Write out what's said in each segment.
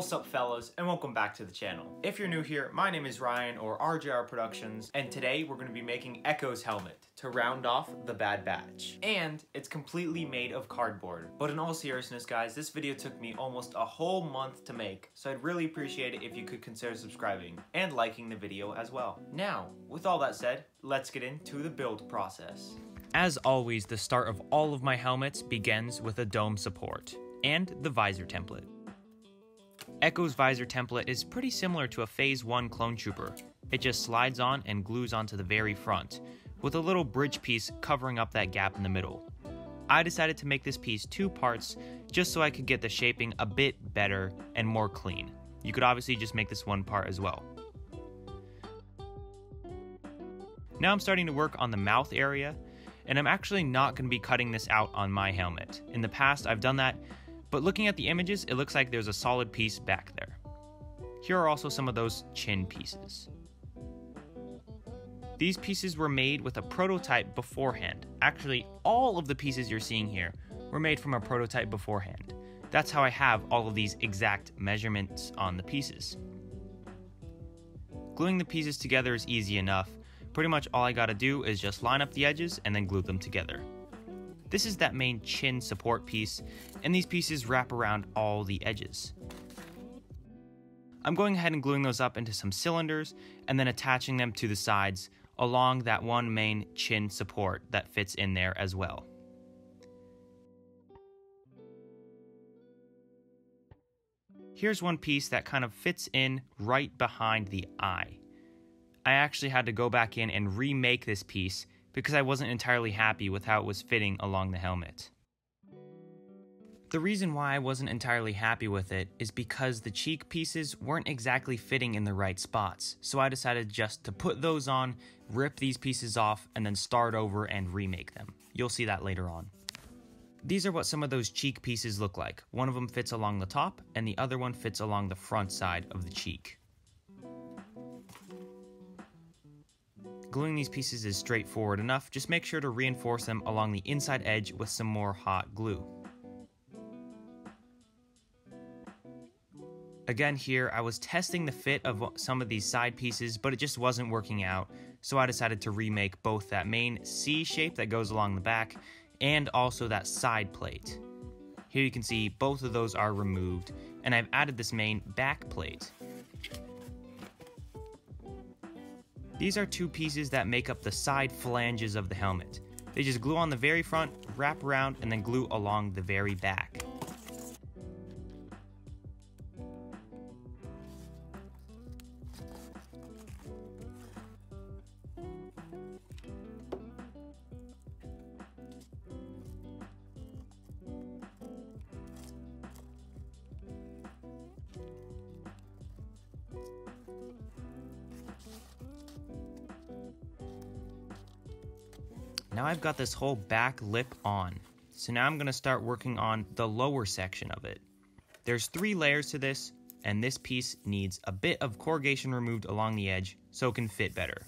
What's up fellas, and welcome back to the channel. If you're new here, my name is Ryan or RJR Productions, and today we're going to be making Echo's helmet to round off the Bad Batch. And it's completely made of cardboard. But in all seriousness guys, this video took me almost a whole month to make, so I'd really appreciate it if you could consider subscribing and liking the video as well. Now, with all that said, let's get into the build process. As always, the start of all of my helmets begins with a dome support and the visor template. Echo's visor template is pretty similar to a Phase 1 clone trooper. It just slides on and glues onto the very front, with a little bridge piece covering up that gap in the middle. I decided to make this piece 2 parts just so I could get the shaping a bit better and more clean. You could obviously just make this 1 part as well. Now I'm starting to work on the mouth area, and I'm actually not going to be cutting this out on my helmet. In the past I've done that, but looking at the images, it looks like there's a solid piece back there. Here are also some of those chin pieces. These pieces were made with a prototype beforehand. Actually, all of the pieces you're seeing here were made from a prototype beforehand. That's how I have all of these exact measurements on the pieces. Gluing the pieces together is easy enough. Pretty much all I gotta do is just line up the edges and then glue them together. This is that main chin support piece, and these pieces wrap around all the edges. I'm going ahead and gluing those up into some cylinders and then attaching them to the sides along that one main chin support that fits in there as well. Here's one piece that kind of fits in right behind the eye. I actually had to go back in and remake this piece because I wasn't entirely happy with how it was fitting along the helmet. The reason why I wasn't entirely happy with it is because the cheek pieces weren't exactly fitting in the right spots, so I decided just to put those on, rip these pieces off, and then start over and remake them. You'll see that later on. These are what some of those cheek pieces look like. One of them fits along the top, and the other one fits along the front side of the cheek. Gluing these pieces is straightforward enough, just make sure to reinforce them along the inside edge with some more hot glue. Again here, I was testing the fit of some of these side pieces, but it just wasn't working out, so I decided to remake both that main C shape that goes along the back, and also that side plate. Here you can see both of those are removed, and I've added this main back plate. These are 2 pieces that make up the side flanges of the helmet. They just glue on the very front, wrap around, and then glue along the very back. Now I've got this whole back lip on, so now I'm going to start working on the lower section of it. There's 3 layers to this, and this piece needs a bit of corrugation removed along the edge so it can fit better.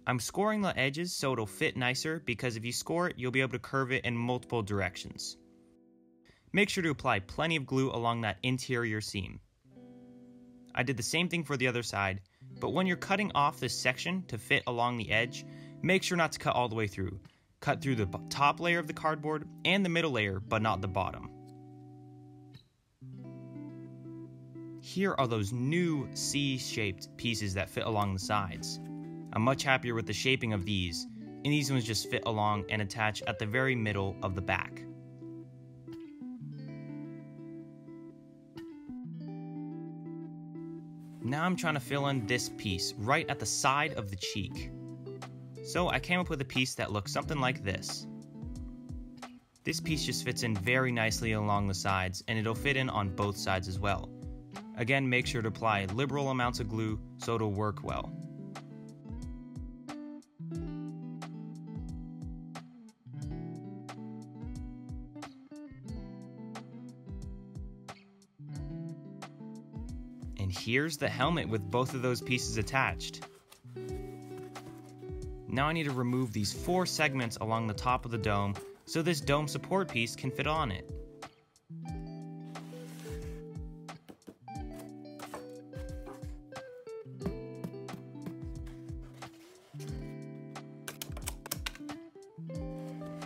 I'm scoring the edges so it'll fit nicer, because if you score it, you'll be able to curve it in multiple directions. Make sure to apply plenty of glue along that interior seam. I did the same thing for the other side, but when you're cutting off this section to fit along the edge, make sure not to cut all the way through. Cut through the top layer of the cardboard and the middle layer, but not the bottom. Here are those new C-shaped pieces that fit along the sides. I'm much happier with the shaping of these, and these ones just fit along and attach at the very middle of the back. Now I'm trying to fill in this piece right at the side of the cheek. So I came up with a piece that looks something like this. This piece just fits in very nicely along the sides, and it'll fit in on both sides as well. Again, make sure to apply liberal amounts of glue so it'll work well. And here's the helmet with both of those pieces attached. Now I need to remove these 4 segments along the top of the dome so this dome support piece can fit on it.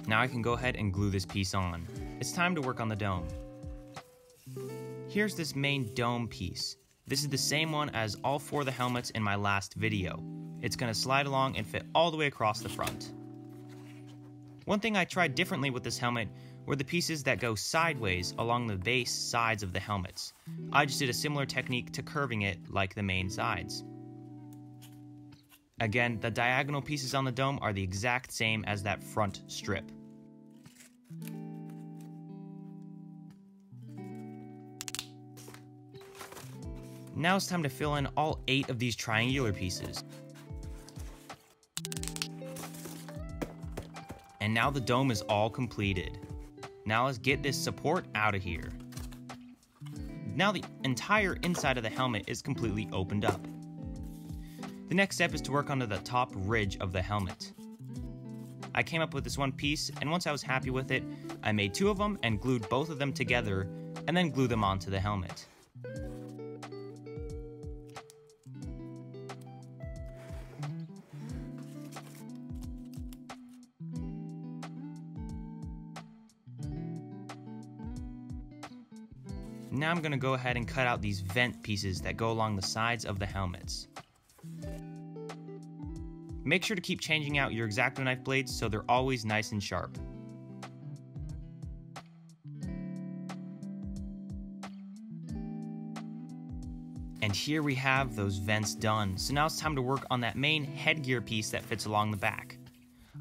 Now I can go ahead and glue this piece on. It's time to work on the dome. Here's this main dome piece. This is the same one as all 4 of the helmets in my last video. It's going to slide along and fit all the way across the front. One thing I tried differently with this helmet were the pieces that go sideways along the base sides of the helmets. I just did a similar technique to curving it like the main sides. Again, the diagonal pieces on the dome are the exact same as that front strip. Now it's time to fill in all 8 of these triangular pieces. And now the dome is all completed. Now let's get this support out of here. Now the entire inside of the helmet is completely opened up. The next step is to work onto the top ridge of the helmet. I came up with this one piece, and once I was happy with it, I made 2 of them and glued both of them together and then glued them onto the helmet. Now I'm going to go ahead and cut out these vent pieces that go along the sides of the helmets. Make sure to keep changing out your X-Acto knife blades so they're always nice and sharp. And here we have those vents done. So now it's time to work on that main headgear piece that fits along the back.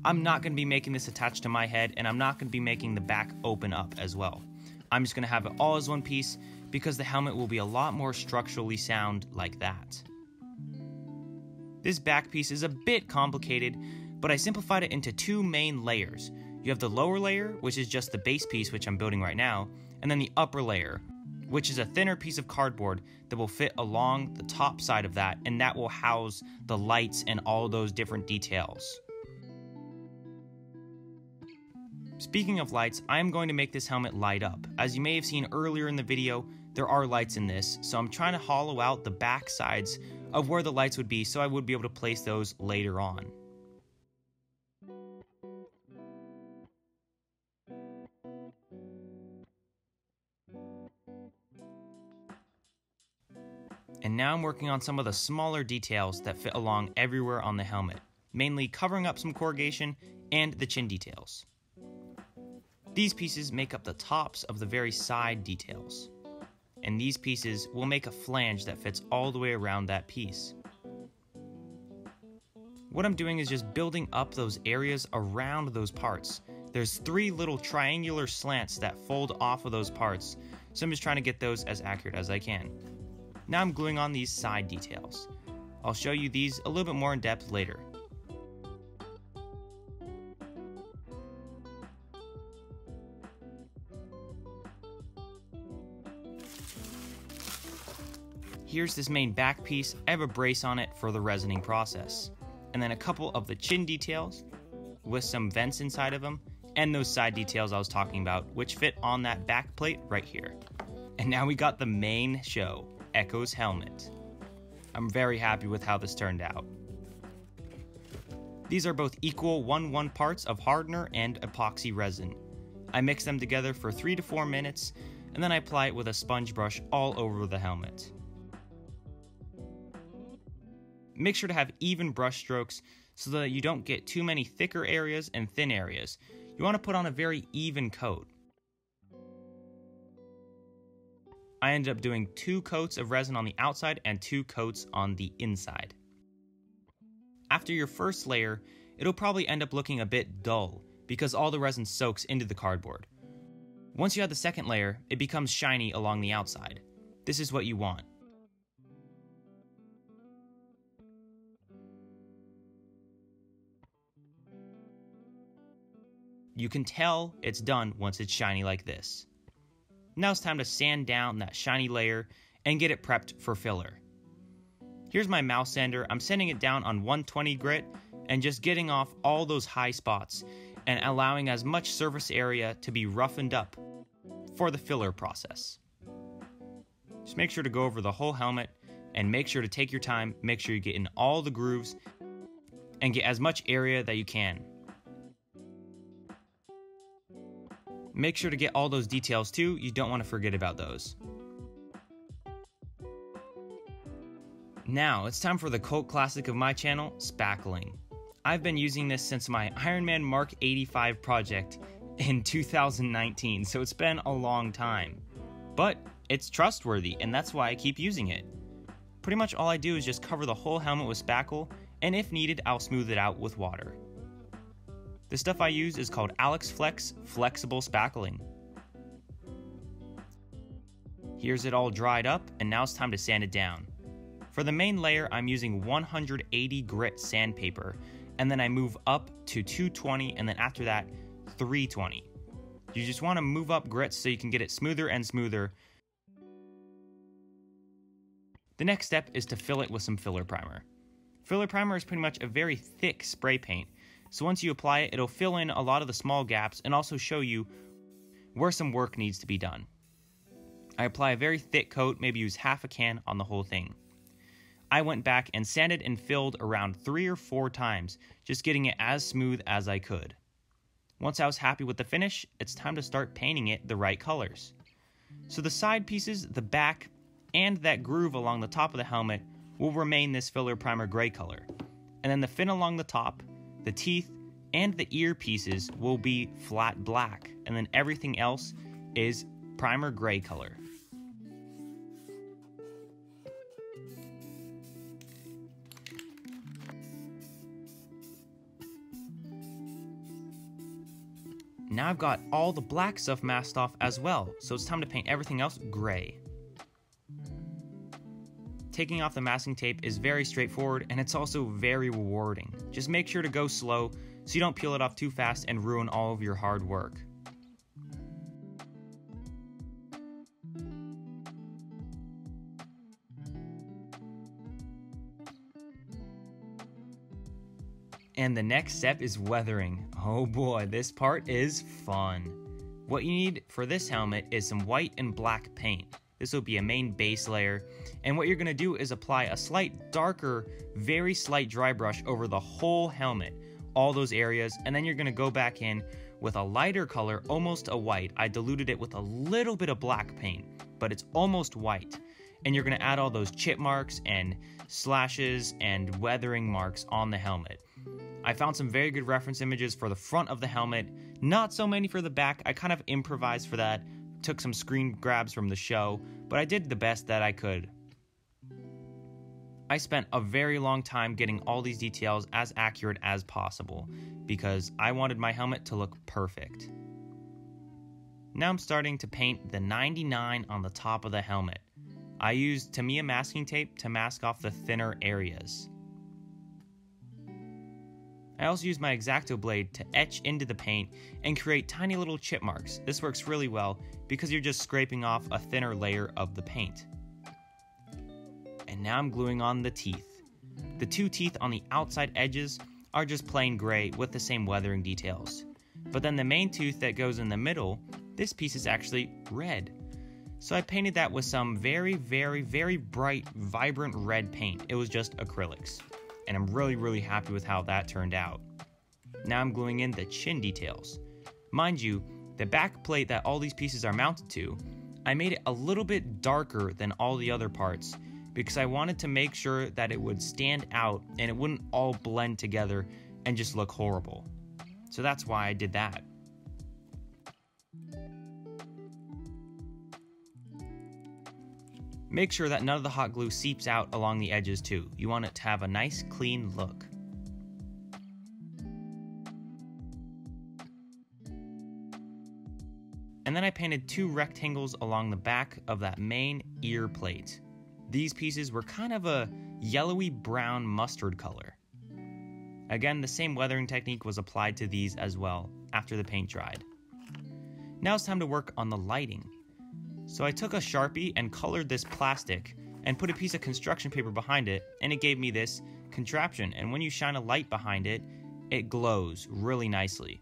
I'm not going to be making this attached to my head, and I'm not going to be making the back open up as well. I'm just going to have it all as one piece because the helmet will be a lot more structurally sound like that. This back piece is a bit complicated, but I simplified it into 2 main layers. You have the lower layer, which is just the base piece, which I'm building right now, and then the upper layer, which is a thinner piece of cardboard that will fit along the top side of that, and that will house the lights and all those different details. Speaking of lights, I am going to make this helmet light up. As you may have seen earlier in the video, there are lights in this, so I'm trying to hollow out the back sides of where the lights would be so I would be able to place those later on. And now I'm working on some of the smaller details that fit along everywhere on the helmet, mainly covering up some corrugation and the chin details. These pieces make up the tops of the very side details, and these pieces will make a flange that fits all the way around that piece. What I'm doing is just building up those areas around those parts. There's 3 little triangular slants that fold off of those parts, so I'm just trying to get those as accurate as I can. Now I'm gluing on these side details. I'll show you these a little bit more in depth later. Here's this main back piece. I have a brace on it for the resining process. And then a couple of the chin details with some vents inside of them, and those side details I was talking about, which fit on that back plate right here. And now we got the main show, Echo's helmet. I'm very happy with how this turned out. These are both equal 1:1 parts of hardener and epoxy resin. I mix them together for 3 to 4 minutes, and then I apply it with a sponge brush all over the helmet. Make sure to have even brush strokes so that you don't get too many thicker areas and thin areas. You want to put on a very even coat. I ended up doing 2 coats of resin on the outside and 2 coats on the inside. After your first layer, it'll probably end up looking a bit dull because all the resin soaks into the cardboard. Once you have the second layer, it becomes shiny along the outside. This is what you want. You can tell it's done once it's shiny like this. Now it's time to sand down that shiny layer and get it prepped for filler. Here's my mouse sander. I'm sanding it down on 120 grit and just getting off all those high spots and allowing as much surface area to be roughened up for the filler process. Just make sure to go over the whole helmet and make sure to take your time, make sure you get in all the grooves and get as much area that you can. Make sure to get all those details too, you don't want to forget about those. Now, it's time for the cult classic of my channel, Spackling. I've been using this since my Iron Man Mark 85 project in 2019, so it's been a long time. But it's trustworthy, and that's why I keep using it. Pretty much all I do is just cover the whole helmet with spackle, and if needed, I'll smooth it out with water. The stuff I use is called Alex Flex Flexible Spackling. Here's it all dried up, and now it's time to sand it down. For the main layer, I'm using 180 grit sandpaper, and then I move up to 220, and then after that, 320. You just want to move up grits so you can get it smoother and smoother. The next step is to fill it with some filler primer. Filler primer is pretty much a very thick spray paint, so once you apply it, it'll fill in a lot of the small gaps and also show you where some work needs to be done. I apply a very thick coat, maybe use half a can on the whole thing. I went back and sanded and filled around 3 or 4 times, just getting it as smooth as I could. Once I was happy with the finish, it's time to start painting it the right colors. So the side pieces, the back, and that groove along the top of the helmet will remain this filler primer gray color. And then the fin along the top, the teeth, and the ear pieces will be flat black, and then everything else is primer gray color. Now I've got all the black stuff masked off as well, so it's time to paint everything else gray. Taking off the masking tape is very straightforward, and it's also very rewarding. Just make sure to go slow so you don't peel it off too fast and ruin all of your hard work. And the next step is weathering. Oh boy, this part is fun. What you need for this helmet is some white and black paint. This will be a main base layer, and what you're going to do is apply a slight darker, very slight dry brush over the whole helmet, all those areas, and then you're going to go back in with a lighter color, almost a white. I diluted it with a little bit of black paint, but it's almost white. And you're going to add all those chip marks and slashes and weathering marks on the helmet. I found some very good reference images for the front of the helmet, not so many for the back. I kind of improvised for that, took some screen grabs from the show, but I did the best that I could. I spent a very long time getting all these details as accurate as possible, because I wanted my helmet to look perfect. Now I'm starting to paint the 99 on the top of the helmet. I used Tamiya masking tape to mask off the thinner areas. I also use my X-Acto blade to etch into the paint and create tiny little chip marks. This works really well because you're just scraping off a thinner layer of the paint. And now I'm gluing on the teeth. The 2 teeth on the outside edges are just plain gray with the same weathering details. But then the main tooth that goes in the middle, this piece is actually red. So I painted that with some very, very, very bright, vibrant red paint. It was just acrylics. And I'm really happy with how that turned out. Now I'm gluing in the chin details. Mind you, the back plate that all these pieces are mounted to, I made it a little bit darker than all the other parts because I wanted to make sure that it would stand out and it wouldn't all blend together and just look horrible. So that's why I did that. Make sure that none of the hot glue seeps out along the edges too. You want it to have a nice clean look. And then I painted 2 rectangles along the back of that main ear plate. These pieces were kind of a yellowy brown mustard color. Again, the same weathering technique was applied to these as well after the paint dried. Now it's time to work on the lighting. So I took a Sharpie and colored this plastic and put a piece of construction paper behind it, and it gave me this contraption, and when you shine a light behind it, it glows really nicely.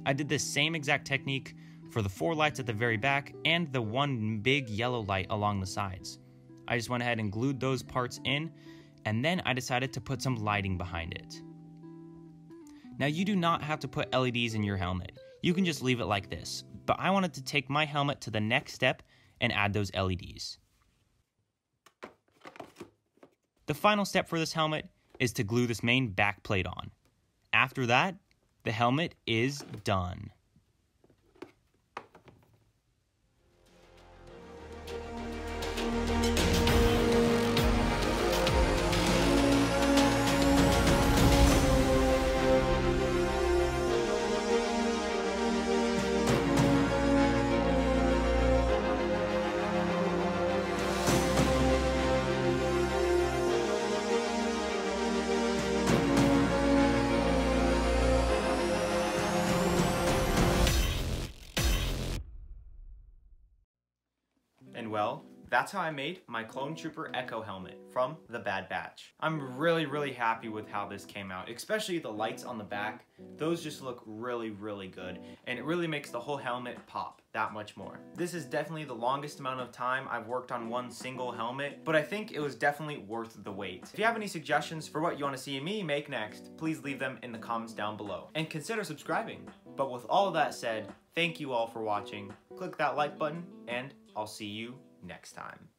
I did this same exact technique for the 4 lights at the very back and the 1 big yellow light along the sides. I just went ahead and glued those parts in, and then I decided to put some lighting behind it. Now you do not have to put LEDs in your helmet. You can just leave it like this. but I wanted to take my helmet to the next step and add those LEDs. The final step for this helmet is to glue this main back plate on. After that, the helmet is done. And well, that's how I made my Clone Trooper Echo helmet from the Bad Batch. I'm really happy with how this came out, especially the lights on the back. Those just look really good, and it really makes the whole helmet pop that much more. This is definitely the longest amount of time I've worked on one single helmet, but I think it was definitely worth the wait. If you have any suggestions for what you want to see me make next, please leave them in the comments down below. And consider subscribing. But with all of that said, thank you all for watching. Click that like button, and I'll see you next time.